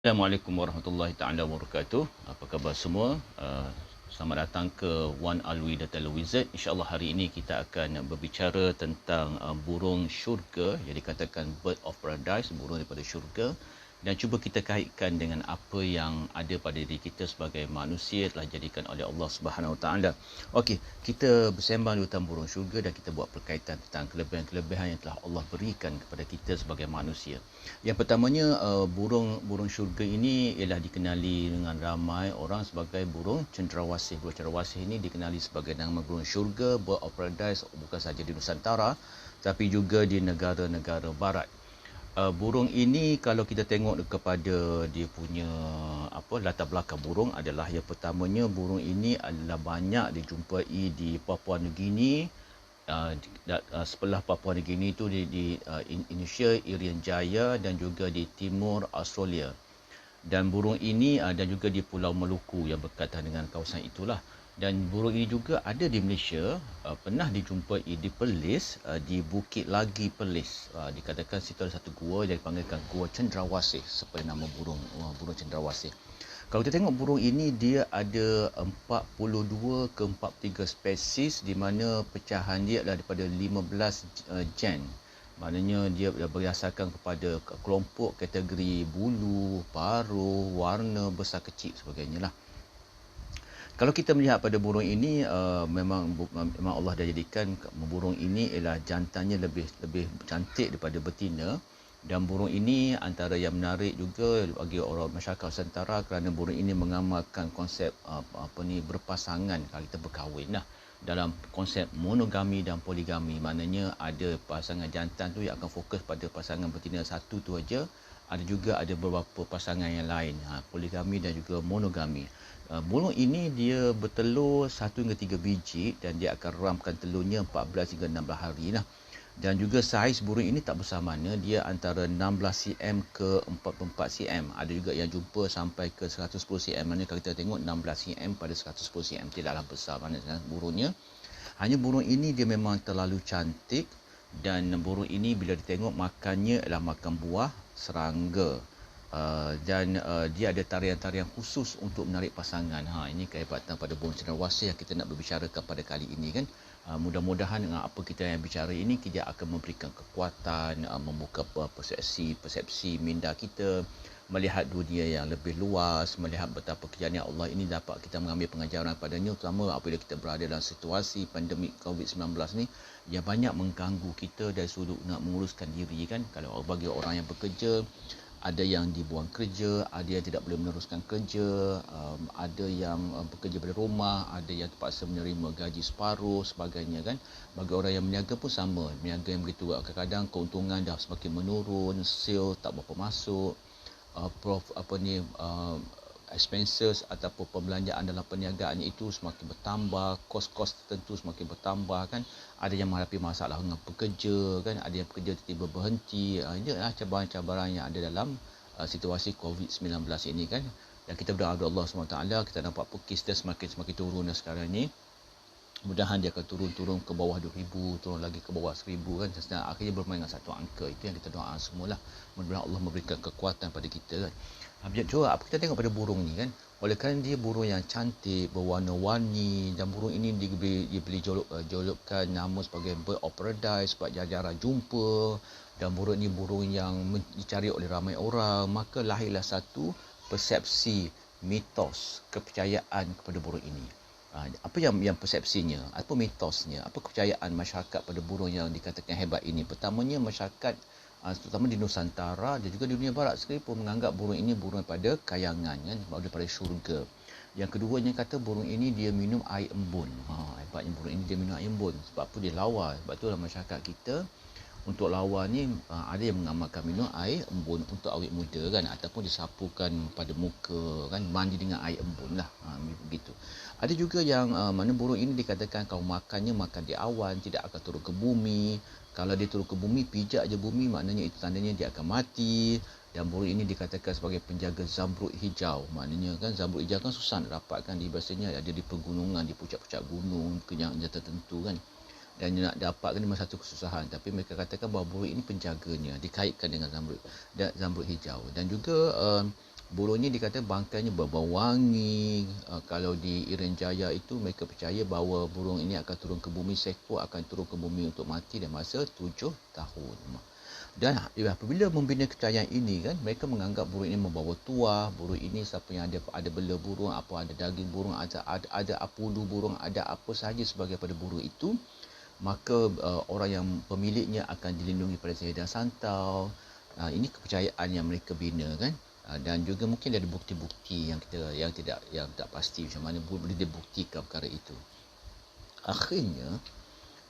Assalamualaikum warahmatullahi taala wabarakatuh. Apa khabar semua? Selamat datang ke One Alwi Data Wizard. InsyaAllah hari ini kita akan berbicara tentang burung syurga, yang dikatakan bird of paradise, burung daripada syurga, dan cuba kita kaitkan dengan apa yang ada pada diri kita sebagai manusia telah dijadikan oleh Allah Subhanahu Wa Taala. Okey, kita bersembang tentang burung syurga dan kita buat perkaitan tentang kelebihan-kelebihan yang telah Allah berikan kepada kita sebagai manusia. Yang pertamanya, burung syurga ini ialah dikenali dengan ramai orang sebagai burung cenderawasih. Burung cenderawasih ini dikenali sebagai nama burung syurga, bird of paradise, bukan sahaja di Nusantara tapi juga di negara-negara barat. Burung ini kalau kita tengok kepada dia punya latar belakang burung adalah, yang pertamanya, burung ini adalah banyak dijumpai di Papua New Guinea, sebelah Papua New Guinea itu di Indonesia, Irian Jaya, dan juga di timur Australia. Dan burung ini dan juga di Pulau Maluku yang berkaitan dengan kawasan itulah. Dan burung ini juga ada di Malaysia, pernah dijumpai di Perlis, di Bukit Lagi Perlis. Dikatakan situ ada satu gua yang dipanggilkan Gua Cendrawasih, seperti nama burung cendrawasih. Kalau kita tengok burung ini, dia ada 42 ke 43 spesies, di mana pecahan dia adalah daripada 15 gen. Maknanya dia berdasarkan kepada kelompok kategori bulu, paruh, warna, besar kecil sebagainya lah. Kalau kita melihat pada burung ini, memang Allah dah jadikan burung ini ialah jantannya lebih cantik daripada betina. Dan burung ini antara yang menarik juga bagi orang masyarakat Nusantara, kerana burung ini mengamalkan konsep berpasangan kalau kita berkahwin lah, dalam konsep monogami dan poligami. Maknanya ada pasangan jantan tu yang akan fokus pada pasangan betina satu tu aja. Ada juga ada beberapa pasangan yang lain, poligami dan juga monogami. Burung ini dia bertelur 1 hingga 3 biji, dan dia akan ramkan telurnya 14 hingga 16 hari lah. Dan juga saiz burung ini tak besar mana, dia antara 16 cm ke 44 cm. Ada juga yang jumpa sampai ke 110 cm. Maknanya kalau kita tengok 16 cm pada 110 cm, tidaklah besar mana burungnya. Hanya burung ini dia memang terlalu cantik, dan burung ini bila ditengok makannya adalah makan buah serangga. Dan dia ada tarian-tarian khusus untuk menarik pasangan. Ini kehebatan pada burung cenderawasih yang kita nak berbicarakan pada kali ini kan. Mudah-mudahan dengan apa kita yang bicara ini, kita akan memberikan kekuatan, membuka persepsi minda kita, melihat dunia yang lebih luas, melihat betapa kejayaan Allah ini dapat kita mengambil pengajaran padanya, terutama apabila kita berada dalam situasi pandemik COVID-19 ni yang banyak mengganggu kita dari sudut nak menguruskan diri kan. Kalau bagi orang yang bekerja, ada yang dibuang kerja, ada yang tidak boleh meneruskan kerja, ada yang bekerja dari rumah, ada yang terpaksa menerima gaji separuh sebagainya kan. Bagi orang yang berniaga pun sama, berniaga yang begitu, kadang-kadang keuntungan dah semakin menurun, sale tak berapa masuk, expenses ataupun pembelanjaan dalam perniagaan itu semakin bertambah, kos-kos tertentu semakin bertambah kan. Ada yang menghadapi masalah dengan pekerja kan, ada yang pekerja tiba-tiba berhenti. Ini adalah cabaran-cabaran yang ada dalam situasi COVID-19 ini kan. Dan kita berdoa kepada Allah SWT, kita nampak kes dia semakin turun sekarang ni. Mudahan dia akan turun ke bawah 2,000, turun lagi ke bawah 1,000 kan. Dan akhirnya bermain dengan satu angka. Itu yang kita doa semualah. Mudah-mudahan Allah memberikan kekuatan pada kita kan. Coba apa kita tengok pada burung ni kan. Oleh kerana dia burung yang cantik, berwarna-warni, dan burung ini diberi jolokkan nama sebagai bird of paradise sebab jarang jumpa, dan burung ini burung yang dicari oleh ramai orang, maka lahirlah satu persepsi, mitos, kepercayaan kepada burung ini. Apa yang persepsinya, apa mitosnya, apa kepercayaan masyarakat pada burung yang dikatakan hebat ini? Pertamanya, masyarakat terutama di Nusantara dan juga di dunia barat sendiri pun menganggap burung ini burung daripada kayangan kan, daripada syurga. Yang keduanya kata burung ini dia minum air embun. Hebatnya burung ini dia minum air embun. Sebab apa? Dia lawa. Sebab itulah masyarakat kita untuk lawa ni ada yang mengamalkan minum air embun untuk awet muda kan, ataupun disapukan pada muka kan, mandi dengan air embun lah, begitu. Ada juga yang mana burung ini dikatakan kalau makannya makan di awan, tidak akan turun ke bumi. Kalau dia turun ke bumi, pijak je bumi, maknanya itu tandanya dia akan mati. Dan burung ini dikatakan sebagai penjaga zamrud hijau. Maknanya kan zamrud hijau kan susah nak dapatkan, biasanya ada di pegunungan, di puncak-puncak gunung yang tertentu kan. Dan nak dapatkan memang satu kesusahan, tapi mereka katakan bahawa burung ini penjaganya, dikaitkan dengan zamrud hijau. Dan juga Burung ni dikata bangkainya berbau wangi. Kalau di Irian Jaya itu mereka percaya bahawa burung ini akan turun ke bumi, seekor akan turun ke bumi untuk mati dalam masa 7 tahun. Dan apabila membina kepercayaan ini kan, mereka menganggap burung ini membawa tuah, burung ini siapa yang ada bela burung, apa ada daging burung, ada apa ulu burung, ada apa sahaja sebagai pada burung itu, maka orang yang pemiliknya akan dilindungi pada sihir dan santau. Ini kepercayaan yang mereka bina kan. Dan juga mungkin ada bukti-bukti yang tak pasti macam mana boleh dibuktikan perkara itu. Akhirnya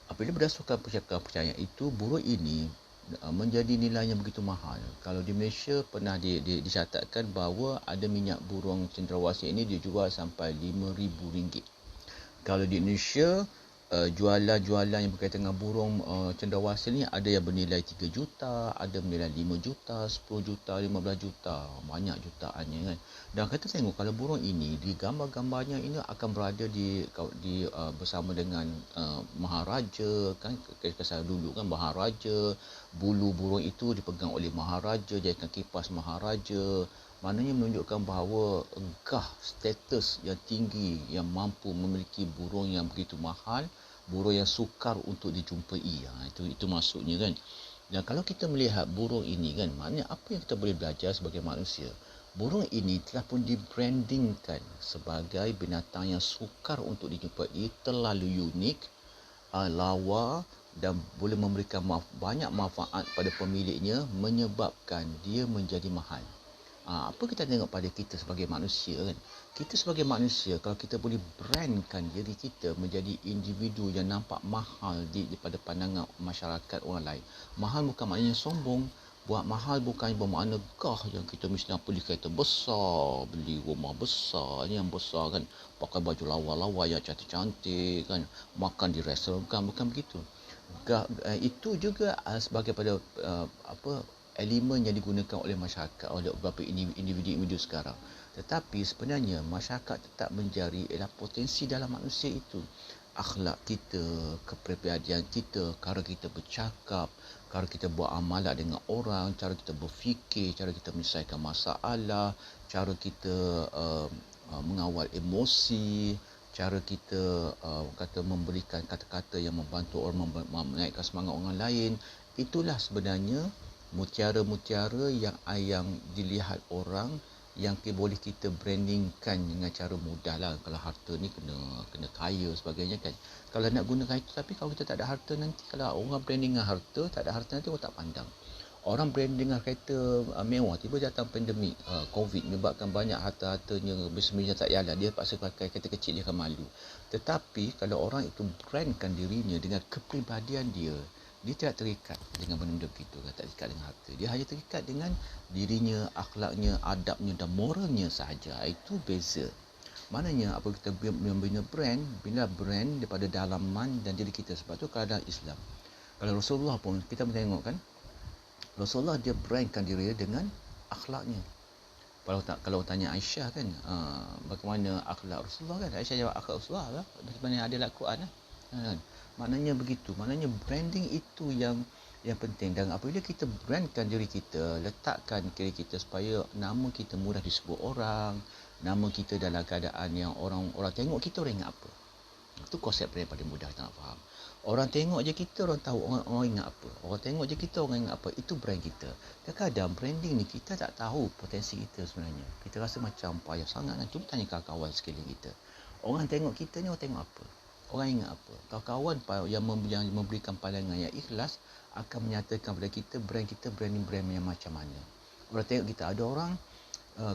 apabila berdasarkan kepercayaan itu, burung ini menjadi nilainya begitu mahal. Kalau di Malaysia pernah dicatatkan bahawa ada minyak burung cendrawasih ini dijual sampai RM5,000. Kalau di Indonesia, jualan-jualan yang berkaitan dengan burung cendrawasih ni ada yang bernilai 3 juta, ada bernilai 5 juta, 10 juta, 15 juta, banyak jutaannya kan. Dan kita tengok kalau burung ini di gambar-gambarnya ini akan berada di bersama dengan maharaja kan, kesan dulu kan maharaja, bulu burung itu dipegang oleh maharaja, jadikan kipas maharaja. Maknanya menunjukkan bahawa gah status yang tinggi yang mampu memiliki burung yang begitu mahal, burung yang sukar untuk dijumpai. Itu maksudnya kan. Dan kalau kita melihat burung ini kan, maknanya apa yang kita boleh belajar sebagai manusia? Burung ini telah pun dibrandingkan sebagai binatang yang sukar untuk dijumpai, terlalu unik, lawa dan boleh memberikan banyak manfaat pada pemiliknya, menyebabkan dia menjadi mahal. Apa kita tengok pada kita sebagai manusia kan? Kita sebagai manusia, kalau kita boleh brandkan diri kita menjadi individu yang nampak mahal pada pandangan masyarakat orang lain. Mahal bukan maknanya sombong. Buat mahal bukan bermakna gah yang kita mesti beli kereta besar, beli rumah besar, ni yang besar kan, pakai baju lawa-lawa yang cantik-cantik kan, makan di restoran, bukan begitu. Itu juga sebagai pada elemen yang digunakan oleh masyarakat, oleh beberapa individu sekarang. Tetapi sebenarnya masyarakat tetap mencari potensi dalam manusia itu. Akhlak kita, kepribadian kita, cara kita bercakap, cara kita buat amalan dengan orang, cara kita berfikir, cara kita menyelesaikan masalah, cara kita mengawal emosi, cara kita memberikan kata-kata yang membantu orang, menaikkan semangat orang lain. Itulah sebenarnya mutiara-mutiara yang dilihat orang, yang boleh kita brandingkan dengan cara mudah lah. Kalau harta ni kena kaya sebagainya kan. Kalau nak gunakan itu, tapi kalau kita tak ada harta nanti, kalau orang branding dengan harta, tak ada harta nanti orang tak pandang. Orang branding dengan kereta mewah, tiba datang pandemik COVID, menyebabkan banyak harta-hartanya bersembunyi tak jalan, dia paksa pakai kereta kecil, dia akan malu. Tetapi kalau orang itu brandkan dirinya dengan kepribadian dia tidak terikat dengan benda-benda begitu, tak terikat dengan harta. Dia hanya terikat dengan dirinya, akhlaknya, adabnya dan moralnya sahaja. Itu beza. Maknanya apa kita membina brand daripada dalaman dan diri kita. Sebab tu kalau dalam Islam, kalau Rasulullah pun kita tengok kan, Rasulullah dia brandkan diri dengan akhlaknya. Kalau tanya Aisyah kan, bagaimana akhlak Rasulullah kan, Aisyah jawab akhlak Rasulullah lah, bagaimana ada dalam Quran lah. Maknanya begitu. Maknanya branding itu yang penting. Dan apabila kita brandkan diri kita, letakkan diri kita supaya nama kita mudah disebut orang, nama kita dalam keadaan yang orang tengok kita, orang ingat apa. Itu konsep brand paling mudah kita nak faham. Orang tengok je kita, orang tahu orang ingat apa. Orang tengok je kita, orang ingat apa. Itu brand kita. Kadang-kadang branding ni kita tak tahu potensi kita sebenarnya. Kita rasa macam payah sangat kan. Cuba tanya kawan-kawan sekeliling kita. Orang tengok kita ni, orang tengok apa? Orang ingat apa? Kawan-kawan yang memberikan pandangan yang ikhlas akan menyatakan kepada kita branding yang macam mana. Orang tengok kita, ada orang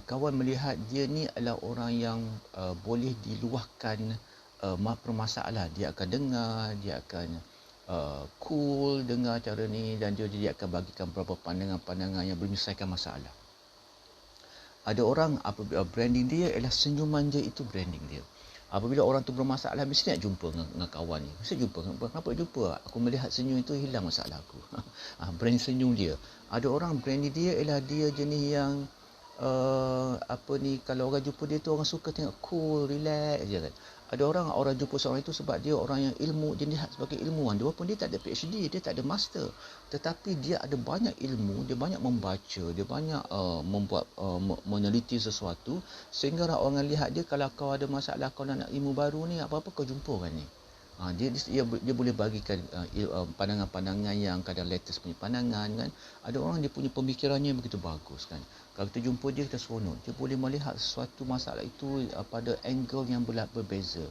kawan melihat dia ni adalah orang yang boleh diluahkan permasalahan. Dia akan dengar, dia akan cool dengar cara ni, dan dia akan bagikan beberapa pandangan-pandangan yang menyelesaikan masalah. Ada orang branding dia ialah senyuman dia, itu branding dia. Apabila orang tu bermasalah, mesti nak jumpa dengan kawan ni. Mesti jumpa. Kenapa jumpa? Aku melihat senyum itu, hilang masalah aku. Brand senyum dia. Ada orang brand dia ialah dia jenis yang kalau orang jumpa dia tu orang suka tengok cool, relax je kan. Ada orang jumpa seorang itu sebab dia orang yang ilmu, dia lihat sebagai ilmuwan. Dia walaupun dia tak ada PhD, dia tak ada master, tetapi dia ada banyak ilmu, dia banyak membaca, dia banyak meneliti sesuatu, sehingga orang lihat dia. Kalau kau ada masalah, kau nak ilmu baru ni, apa-apa kau jumpa orang ni. Dia boleh bagikan pandangan-pandangan yang kadang latest punya pandangan kan. Ada orang dia punya pemikirannya begitu bagus kan. Kalau kita jumpa dia, kita seronok. Dia boleh melihat sesuatu masalah itu pada angle yang berbeza,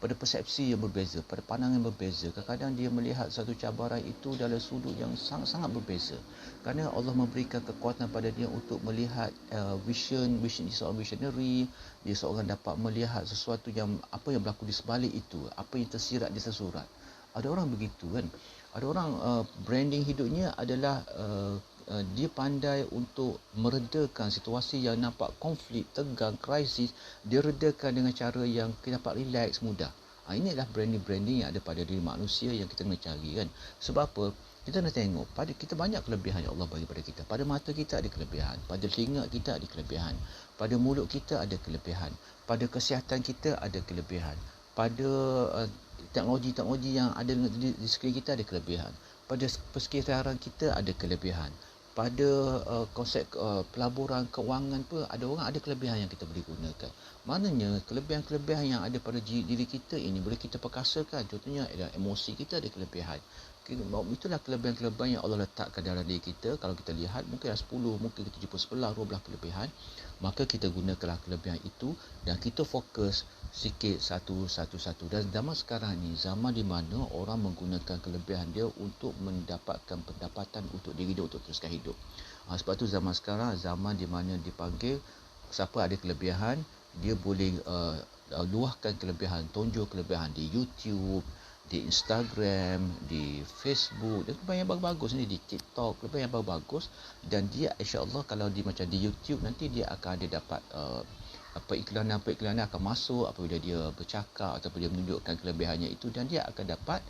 pada persepsi yang berbeza, pada pandangan yang berbeza. Kadang-kadang dia melihat satu cabaran itu dalam sudut yang sangat-sangat berbeza. Kerana Allah memberikan kekuatan pada dia untuk melihat vision dia seorang visionary. Dia seorang dapat melihat sesuatu yang apa yang berlaku di sebalik itu, apa yang tersirat di sesurat. Ada orang begitu kan. Ada orang branding hidupnya adalah dia pandai untuk meredakan situasi yang nampak konflik, tegang, krisis. Dia redakan dengan cara yang kita dapat relax, mudah. Ini adalah branding yang ada pada diri manusia yang kita kena cari kan. Sebab apa? Kita nak tengok, pada kita banyak kelebihan yang Allah bagi pada kita. Pada mata kita ada kelebihan, pada telinga kita ada kelebihan, pada mulut kita ada kelebihan, pada kesihatan kita ada kelebihan, pada teknologi-teknologi yang ada di sekeliling kita ada kelebihan, pada persekitaran kita ada kelebihan, pada konsep pelaburan kewangan pun ada orang ada kelebihan yang kita boleh gunakan. Maknanya kelebihan-kelebihan yang ada pada diri kita ini boleh kita perkasakan. Contohnya emosi kita ada kelebihan. Itulah kelebihan-kelebihan yang Allah letakkan dalam diri kita. Kalau kita lihat mungkin ada 10, mungkin kita jumpa 11, 12 kelebihan. Maka kita gunakanlah kelebihan itu dan kita fokus sikit satu. Dan zaman sekarang ni, zaman di mana orang menggunakan kelebihan dia untuk mendapatkan pendapatan untuk diri dia, untuk teruskan hidup. Sebab tu zaman sekarang, zaman di mana dipanggil siapa ada kelebihan, dia boleh luahkan kelebihan, tonjol kelebihan di YouTube, di Instagram, di Facebook, dan kelebihan yang bagus-bagus ni, di TikTok, kelebihan yang bagus. Dan dia insya-Allah kalau di macam di YouTube nanti dia akan ada dapat iklanan akan masuk apabila dia bercakap ataupun dia menunjukkan kelebihannya itu, dan dia akan dapat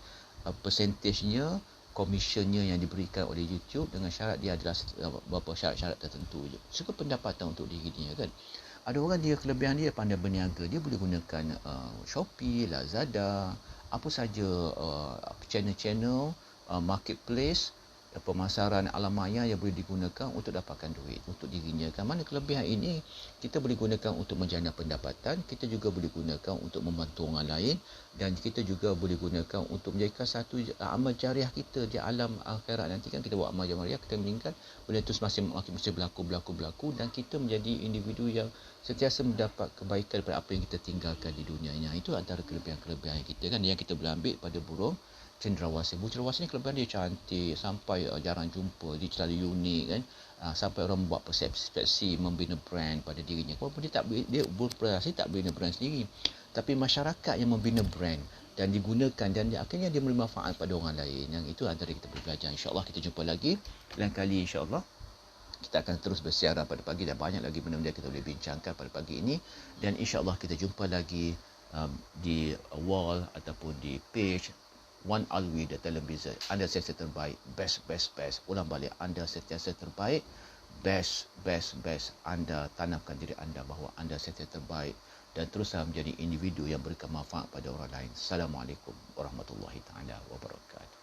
persentasenya, komisionnya yang diberikan oleh YouTube dengan syarat dia adalah beberapa syarat-syarat tertentu je. Cukup pendapatan untuk diri dia kan. Ada orang dia kelebihan dia pandai berniaga, dia boleh gunakan Shopee, Lazada, apa saja channel-channel marketplace, pemasaran alam maya yang boleh digunakan untuk dapatkan duit untuk dirinya kan. Mana kelebihan ini kita boleh gunakan untuk menjana pendapatan, kita juga boleh gunakan untuk membantu orang lain, dan kita juga boleh gunakan untuk menjadikan satu amal jariah kita di alam akhirat nanti kan. Kita buat amal jariah, kita meninggal, benda itu masih berlaku, dan kita menjadi individu yang sentiasa mendapat kebaikan daripada apa yang kita tinggalkan di dunia ini. Itu antara kelebihan-kelebihan kita kan, yang kita boleh ambil pada burung cendrawasih. Burung cendrawasih ni kelebihan dia cantik, sampai jarang jumpa, dia selalu unik kan. Sampai orang buat persepsi membina brand pada dirinya. Walaupun dia berprestasi tak bina brand sendiri, tapi masyarakat yang membina brand dan digunakan, dan akhirnya dia memberi manfaat pada orang lain. Yang itu antara kita boleh belajar. InsyaAllah kita jumpa lagi lain kali. InsyaAllah kita akan terus bersiaran pada pagi, dan banyak lagi benda-benda kita boleh bincangkan pada pagi ini. Dan insyaAllah kita jumpa lagi di wall ataupun di page Wan Alwi The Television. Anda sentiasa terbaik, best. Ulang balik, anda sentiasa terbaik, best. Anda tanamkan diri anda bahawa anda sentiasa terbaik dan teruslah menjadi individu yang berikan manfaat pada orang lain. Assalamualaikum warahmatullahi taala wabarakatuh.